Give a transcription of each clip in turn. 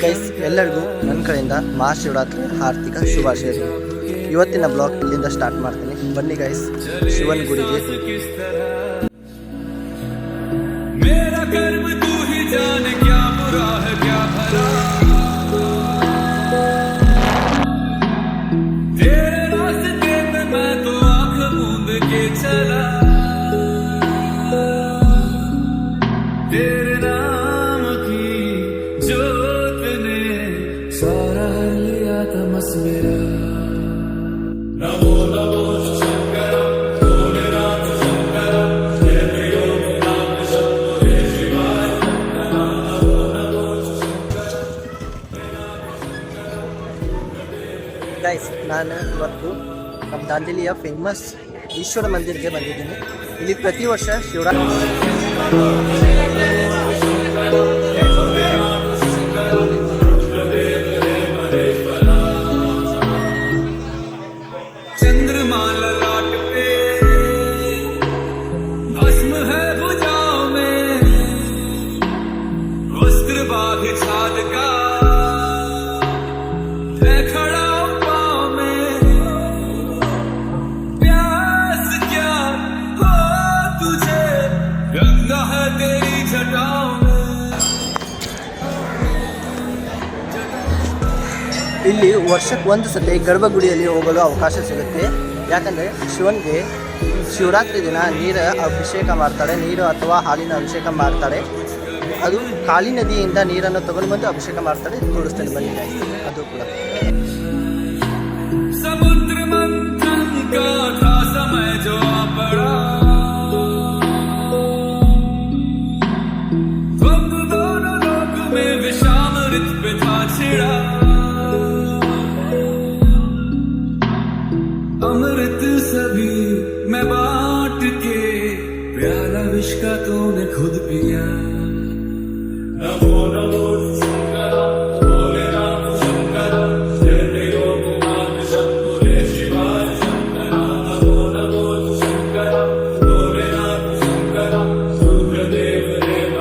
Guys, ಎಲ್ಲರಿಗೂ ನನ್ನ ಕಡೆಯಿಂದ ಮಹಾಶಿವರಾತ್ರಿ ಆರ್ಥಿಕ ಶುಭಾಶಯಗಳು. ಇವತ್ತಿನ ಬ್ಲಾಗ್ ಇಲ್ಲಿಂದ ಸ್ಟಾರ್ಟ್ ಮಾಡ್ತೀನಿ. ಬನ್ನಿ ಗೈಸ್, ಶಿವನ್ ಗುಡಿಗೆ. ಗೈಸ್, ನಾನು ಇವತ್ತು ನಮ್ಮ ದಾಂಡೇಲಿಯ ಫೇಮಸ್ ಈಶ್ವರ ಮಂದಿರಕ್ಕೆ ಬಂದಿದ್ದೀನಿ. ಇಲ್ಲಿ ಪ್ರತಿ ವರ್ಷ ಶಿವರಾತ್ರಿ ಇಲ್ಲಿ ವರ್ಷಕ್ಕೆ ಒಂದು ಸತಿ ಗರ್ಭಗುಡಿಯಲ್ಲಿ ಹೋಗಲು ಅವಕಾಶ ಸಿಗುತ್ತೆ. ಯಾಕಂದರೆ ಶಿವನಿಗೆ ಶಿವರಾತ್ರಿ ದಿನ ನೀರು ಅಭಿಷೇಕ ಮಾಡ್ತಾರೆ, ನೀರು ಅಥವಾ ಹಾಲಿನ ಅಭಿಷೇಕ ಮಾಡ್ತಾರೆ. ಅದು ಕಾಳಿ ನದಿಯಿಂದ ನೀರನ್ನು ತಗೊಂಡು ಬಂದು ಅಭಿಷೇಕ ಮಾಡ್ತಾರೆ. ತೋರಿಸ್ತೇನೆ ಬನ್ನಿ, ಅದು ಕೂಡ अमृत सभी मैं बांट के प्याला विष का तूने खुद पिया. नमो नमो शंकर भोले राम शंकर जय योगनाथ शंभो शिवाय शंकर. नमो नमो शंकर भोले राम शंकर रुद्रदेव देव.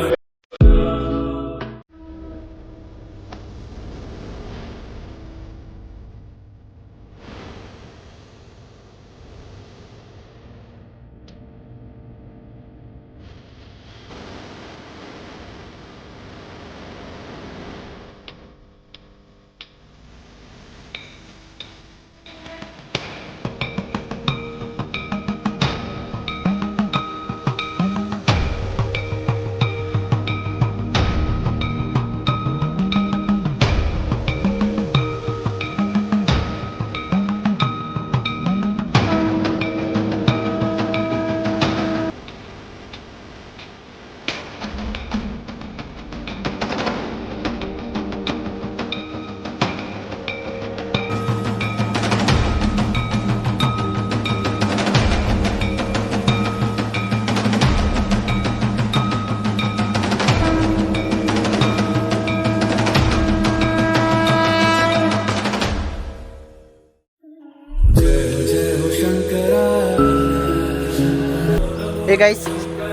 ಹೇ ಗೈಸ್,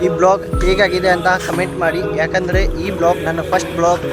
ಈ ಬ್ಲಾಗ್ ಹೇಗಾಗಿದೆ ಅಂತ ಕಮೆಂಟ್ ಮಾಡಿ. ಯಾಕಂದರೆ ಈ ಬ್ಲಾಗ್ ನನ್ನ ಫಸ್ಟ್ ಬ್ಲಾಗ್.